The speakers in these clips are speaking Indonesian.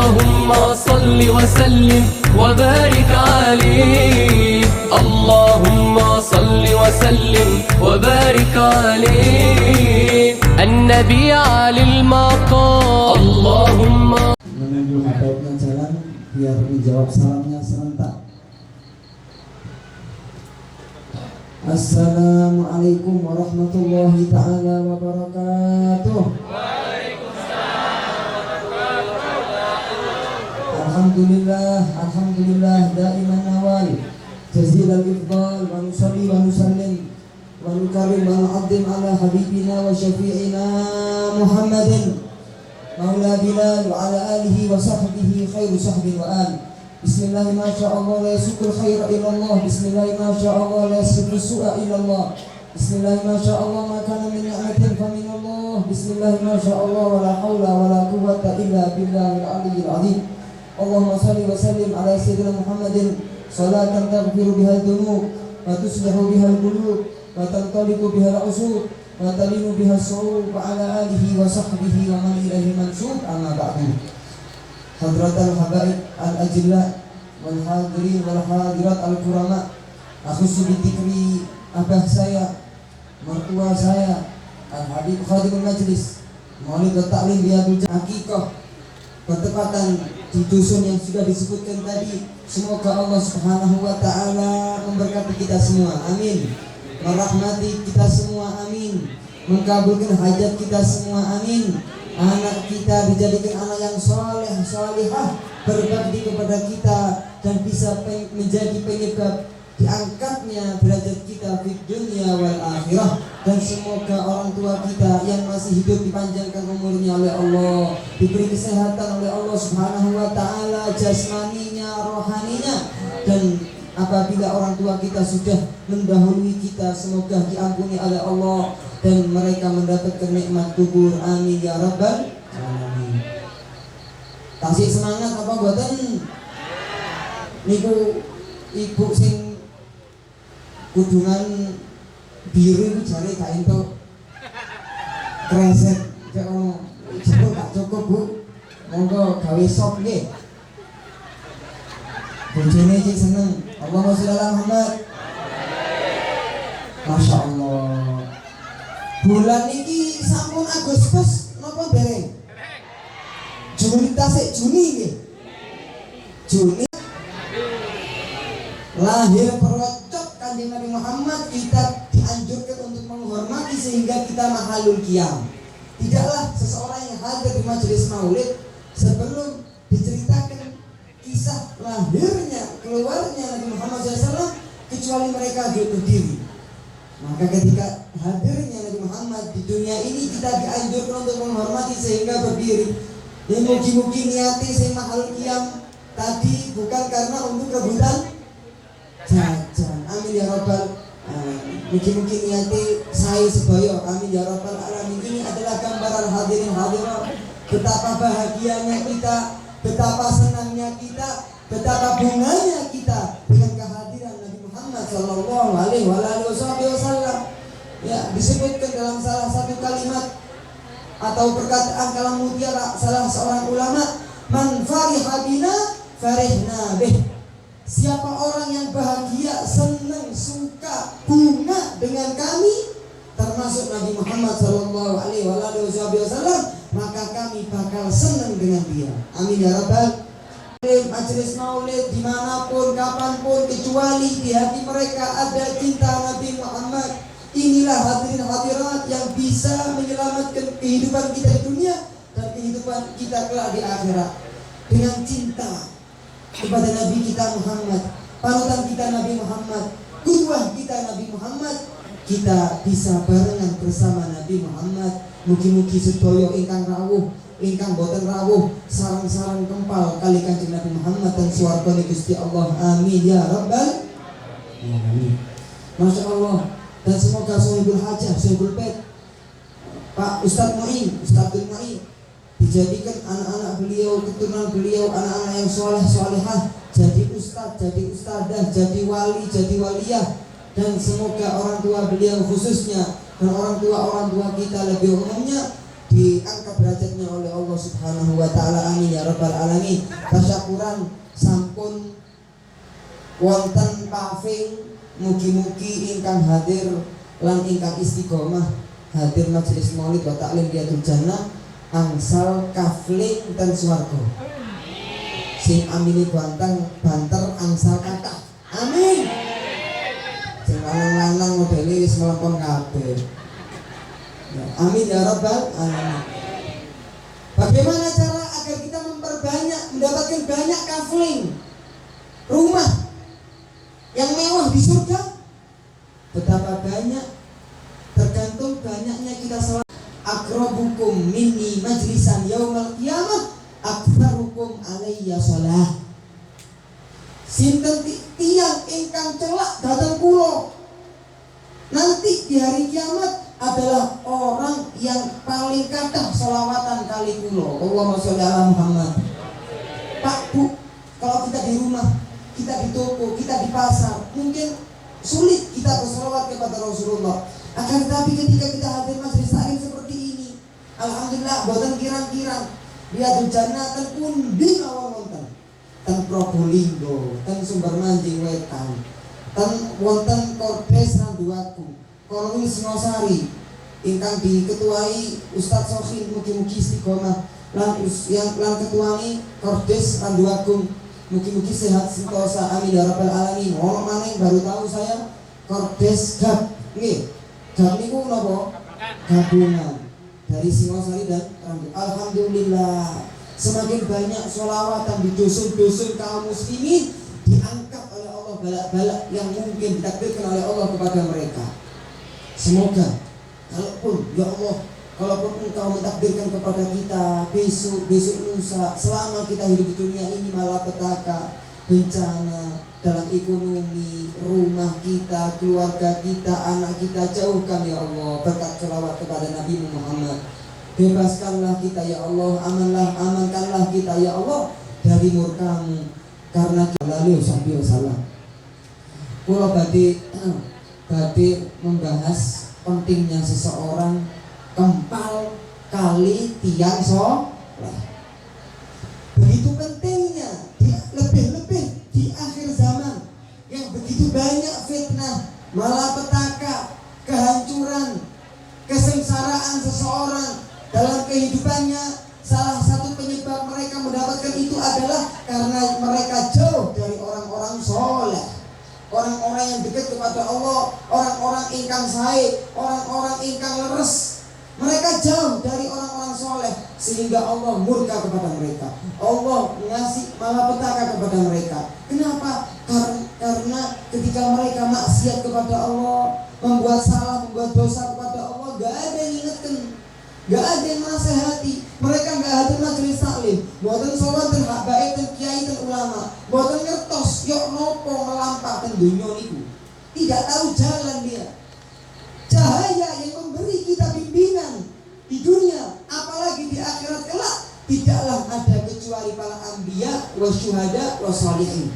اللهم صل وسلم وبارك عليه اللهم صل وسلم وبارك عليه النبي علي المقام اللهم menuju habaibnya jalan biar dijawab salamnya serentak. Assalamualaikum warahmatullahi ta'ala wabarakatuh. Alhamdulillah daiman nawal jazilal ifdal wa nusalli wa nusallim wa nukarim wa nu'adzim ala habibina wa syafi'ina Muhammadin maula Bilal wa ala alihi wa sahbihi khairu sahbin wa al. Bismillahi ma sya'allah la yasukul khaira illallah. Bismillahi ma sya'allah la yasukul su'a illallah. Bismillahi ma sya'allah ma kana min ni'matin fa min Allah. Bismillahi ma sya'allah wa la hawla wa la quwwata illa billahil aliyyil azim. Allahumma salli wa sallim ala sayyidina Muhammadin salatan taghfiru biha dzunub wa tuslihu biha al-qulub wa tantaliqu biha al-usub wa talinu biha as-su'ub wa ala alihi wa sahbihi wa man ilaihi mansub. Amma ba'du. Hadratal habaib al-ajilla wal hadirin wal hadirat al-kurama, akhussu bi dzikri abah saya, mertua saya, al-habib khadimul majlis maulid wa ta'lim biadul hakikah bertepatan di dusun yang sudah disebutkan tadi. Semoga Allah Subhanahu wa ta'ala memberkati kita semua, amin. Merahmati kita semua, amin. Mengabulkan hajat kita semua, amin. Anak kita dijadikan anak yang soleh, solehah, berbakti kepada kita dan bisa menjadi penyebab diangkatnya derajat kita di dunia wal akhirah. Dan semoga orang tua kita yang masih hidup dipanjangkan umurnya oleh Allah, diberi kesehatan oleh Allah Subhanahu wa ta'ala, jasmaninya, rohaninya. Dan apabila orang tua kita sudah mendahului kita, semoga diampuni oleh Allah dan mereka mendapatkan nikmat kubur, amin ya rabbal alamin. Tasik semangat apa buatan niku ibu sing kudungan biru jare gak entuk kreset cek ono jebul gak cukup Bu, monggo gawe sop nggih. Bojone sing seneng Allahumma sholli ala Muhammad. Masya Allah. Bulan ini sampun Agustus napa dereng? Juni tasik Juni nggih. Juni lahir perocot Kanjeng Nabi Muhammad, kita dianjurkan untuk menghormati sehingga kita mahalul qiyam. Tidaklah seseorang yang hadir di majelis maulid sebelum diceritakan kisah lahirnya, keluarnya Nabi Muhammad SAW kecuali mereka berdiri. Maka ketika hadirnya Nabi Muhammad di dunia ini, kita dianjurkan untuk menghormati sehingga berdiri. Dan mugi-mugi niati sing mahalul qiyam tadi bukan karena untuk rebutan jajan, amin ya rabbal alamin. Mugi-mugi niati saya sebaya, amin ya rabbal alamin. Ini adalah gambaran hadirin hadirat betapa bahagianya kita, betapa senangnya kita, betapa bunganya kita dengan kehadiran Nabi Muhammad sallallahu alaihi wasallam. Ya, disebutkan dalam salah satu kalimat atau perkataan kalam mutiara salah seorang ulama, man fariha bina farihna bih. Siapa orang yang bahagia, senang, suka, bunga dengan kami, termasuk Nabi Muhammad sallallahu alaihi wasallam, maka kami bakal senang dengan dia. Amin ya rabbal alamin. Majelis maulid dimanapun, kapanpun, kecuali di hati mereka ada cinta Nabi Muhammad. Inilah hadirin hadirat yang bisa menyelamatkan kehidupan kita di dunia dan kehidupan kita kelak di akhirat. Dengan cinta kepada Nabi kita Muhammad, panutan kita Nabi Muhammad, qudwah kita Nabi Muhammad, kita bisa barengan bersama Nabi Muhammad. Mugi-mugi sedaya ingkang rawuh, ingkang boten rawuh, sarang-sarang kempal kali Kanjeng Nabi Muhammad dan swargane Gusti Allah, amin ya rabbal alamin. Masya Allah. Dan semoga Sohibul Hajah, Sohibul Pet, Pak Ustadz Mu'in, Ustadzul Mu'in, dijadikan anak-anak beliau, keturunan beliau, anak-anak yang soleh, solehah, jadi ustadz, jadi ustadzah, jadi wali, jadi waliyah. Dan semoga orang tua beliau khususnya dan orang tua kita lebih umumnya diangkat derajatnya oleh Allah Subhanahu wa taala. Amin ya rabbal alamin. Tasyakuran sampun wonten paving, mugi-mugi ingkang hadir lan ingkang istiqomah hadir majelis maulid wa ta'lim Riyadhul Jannah angsal kafling ten swarga. Sing amini banter angsal kathah. Amin. Sing lanang-lanang modele wis mlempon kabeh. Ya, amin ya rabbal alamin. Bagaimana cara agar kita mendapatkan banyak kafling rumah yang mewah di surga? Betapa banyak, tergantung banyaknya kita salat. Akrabukum minni majlisan yaumal qiyamah aktsarukum alayya shalah. Sinten tiyang ingkang celak dhateng kula nanti di hari kiamat adalah orang yang paling kathah sholawatan kali kula. Allahumma sholli ala Muhammad. Pak Bu, kalau kita di rumah, kita di toko, kita di pasar, mungkin sulit kita bersolawat kepada Rasulullah. Akan tetapi ketika kita hadir majelis taklim seperti ini, alhamdulillah boten kirang-kirang Riyadhul Jannah ten pundi mawon wonten. Ten Probolinggo, ten Sumbermanjing Wetan, ten wonten Kordes Randuaku, Koloni Singosari ingkang diketuai Ustadz Sohin, mugi-mugi istiqomah lan ketuai Kordes Randuagung, mugi-mugi sehat sentosa. Amin ya rabbal alamin. Ono maneh baru tahu saya Kordes Gab. Nggih. Gab niku napa? Gabungan dari Singosari dan Randu. Alhamdulillah. Semakin banyak sholawatan di dusun-dusun kaum muslimin diangkat oleh Allah balak-balak yang mungkin ditakdirkan oleh Allah kepada mereka. Semoga kalaupun ya Allah, kalaupun Engkau mentakdirkan kepada kita besok lusa, selama kita hidup di dunia ini malapetaka, bencana dalam ekonomi, rumah kita, keluarga kita, anak kita, jauhkan ya Allah berkat selawat kepada Nabi Muhammad. Bebaskanlah kita ya Allah, amankanlah kita ya Allah dari murka-Mu, karena lalu sambil salah. Kula badhe membahas pentingnya seseorang kempal kali tiang soleh. Begitu pentingnya, lebih-lebih di akhir zaman yang begitu banyak fitnah, malapetaka, kehancuran, kesengsaraan seseorang dalam kehidupannya. Salah satu penyebab mereka mendapatkan itu adalah karena mereka jauh dari orang-orang soleh, orang-orang yang dekat kepada Allah, orang-orang ingkang sae, orang-orang ingkang leres. Mereka jauh dari orang-orang soleh sehingga Allah murka kepada mereka. Allah ngasih malapetaka kepada mereka. Kenapa? Karena ketika mereka maksiat kepada Allah, membuat salah, membuat dosa kepada Allah, gak ada yang ingatkan, gak ada yang nasihati. Mereka gak ada majelis taklim, buatan sholat dan hak baik dan kiai dan ulama, buatan ngertos yok nopo melampahkan dunia niku. Tidak tahu jalan dia. Cahaya yang memberi kita bimbingan di dunia, apalagi di akhirat kelak, tidaklah ada kecuali para anbiya wa syuhada wa sholihin.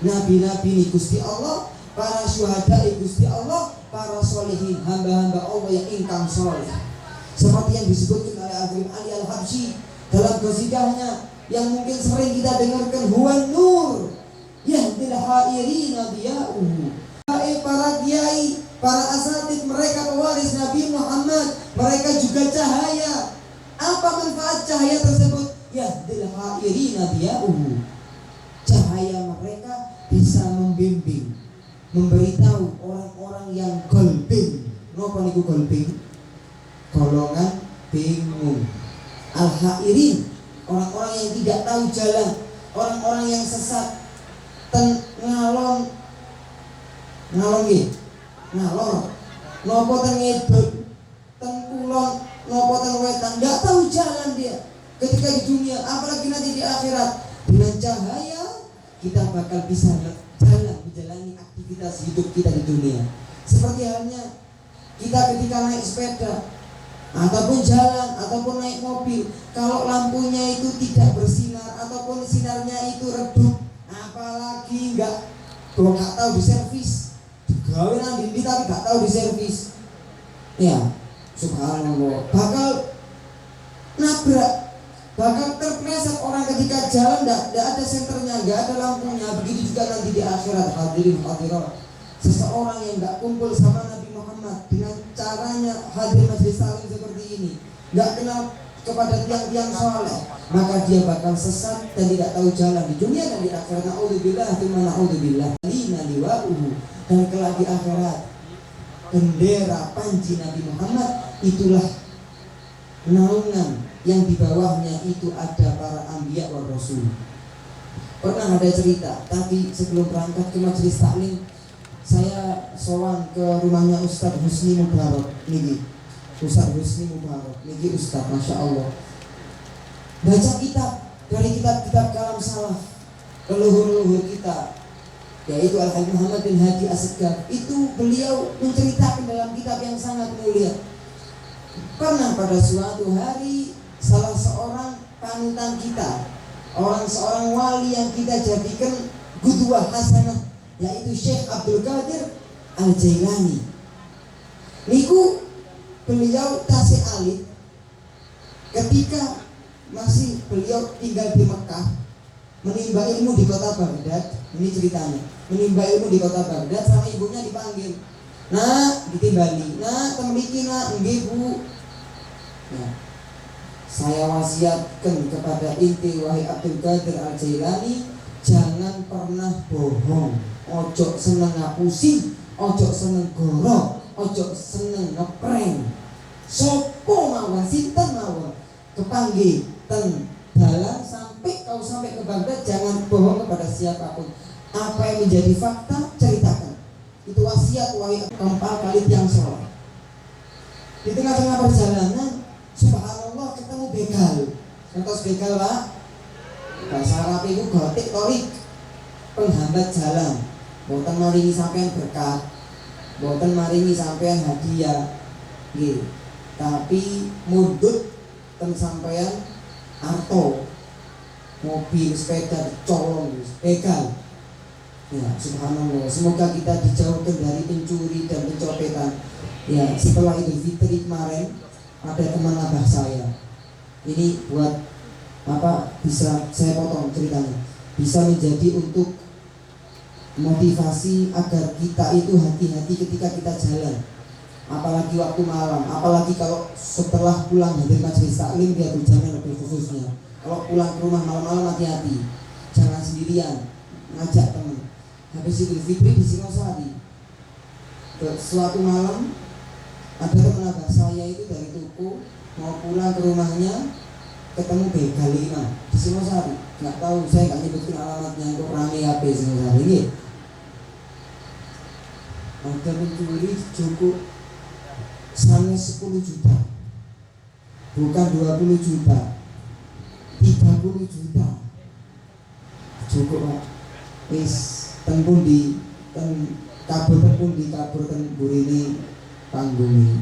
Nabi-nabi ini Gusti Allah, para syuhada Gusti Allah, para sholihin, hamba-hamba Allah yang ingkang soleh. Seperti yang disebutkan oleh Abdul Ali Al-Habsyi dalam qasidahnya yang mungkin sering kita dengarkan, huwan nur yahdil hairina diya'uhu. Para kiai, para asatid, mereka pewaris Nabi Muhammad, mereka juga cahaya. Apa manfaat cahaya tersebut? Yahdil hairina diya'uhu. Cahaya mereka bisa membimbing, memberitahu orang-orang yang golbing. Napa niku golbing? Golongan bingung. Al-hairin, orang-orang yang tidak tahu jalan, orang-orang yang sesat. Ngalor nopo ten ngedut, ten kulon, nopo ten wetan, nggak tahu jalan dia ketika di dunia, apalagi nanti di akhirat. Dengan cahaya kita bakal bisa menjalani aktivitas hidup kita di dunia. Seperti halnya kita ketika naik sepeda ataupun jalan ataupun naik mobil, kalau lampunya itu tidak bersinar ataupun sinarnya itu redup, apalagi nggak tahu diservis, gawe nang ndi tapi gak tahu diservis, ya subhanallah, bakal nabrak, bahkan terpleset orang ketika jalan, tidak ada senternya, nggak ada lampunya. Begitu juga nanti di akhirat. Hadirin hadirat, seseorang yang nggak kumpul sama Nabi Muhammad dengan caranya hadir majelis taklim seperti ini, nggak kenal kepada tiang-tiang soleh, maka dia bakal sesat dan tidak tahu jalan di dunia dan di akhirat. Na'udzubillah, tsumma na'udzubillah. Lina liwa'uhu, dan kelak di akhirat bendera panji Nabi Muhammad itulah naungan yang di bawahnya itu ada para anbiya wa rasul. Pernah ada cerita, tapi sebelum berangkat ke majelis taklim, saya sowan ke rumahnya Ustadz Husni Mubarak niki. Ustadz Husni Mubarak niki Ustadz, Masya Allah, baca kitab dari kitab-kitab kalam salaf leluhur-leluhur kita, yaitu Al-Habib Muhammad bin Hadi As-Segaf. Itu beliau menceritakan dalam kitab yang sangat mulia. Pernah pada suatu hari salah seorang panutan kita, seorang wali yang kita jadikan qudwah hasanah, yaitu Syekh Abdul Qadir Al-Jailani. Niku beliau tasih alit ketika masih beliau tinggal di Mekah, menimba ilmu di kota Baghdad. Ini ceritanya, menimba ilmu di kota Baghdad, sama ibunya dipanggil, "Nak, ditimbali, nak, temriki nak, nggih Bu." Nah, saya wasiatkan kepada inti wahai Abdul Qadir Al-Jailani, jangan pernah bohong, ojo seneng ngapusi, ojo seneng gorok, ojo seneng ngeprank. Sopo mawon, sinten mawon kepanggih ten dalan sampai ke Baghdad, jangan bohong kepada siapapun. Apa yang menjadi fakta ceritakan. Itu wasiat wahai keempat kali tiang soleh. Di tengah-tengah perjalanan, subhanallah, ketemu begal. Contoh begal Pak, bahasa Arab itu gotik torik, penghambat jalan. Boten maringi sampean berkat, boten maringi sampean hadiah, gitu. Tapi mundut ten sampean arto, mobil, sepeda, colong, begal. Ya, subhanallah. Semoga kita dijauhkan dari pencuri dan pencopetan. Ya, setelah Idul Fitri kemarin ada teman abah saya. Ini buat apa, bisa saya potong ceritanya, bisa menjadi untuk motivasi agar kita itu hati-hati ketika kita jalan, apalagi waktu malam, apalagi kalau setelah pulang dari majelis taklim dia berjalan lebih khususnya. Kalau pulang ke rumah malam-malam, hati-hati, jangan sendirian, ngajak teman. Habis Idul Fitri di Singosari, suatu malam ada teman abah saya itu dari Tuku mau pulang ke rumahnya, ketemu begal 5 di Singosari. Nggak tahu, saya nggak nyebutin alamatnya, kok rame HP Singosari ini. Ada pencuri cukup sangat 10 juta, bukan 20 juta, 30 juta cukup Pak. Wis ten kabur ten burini panggungi.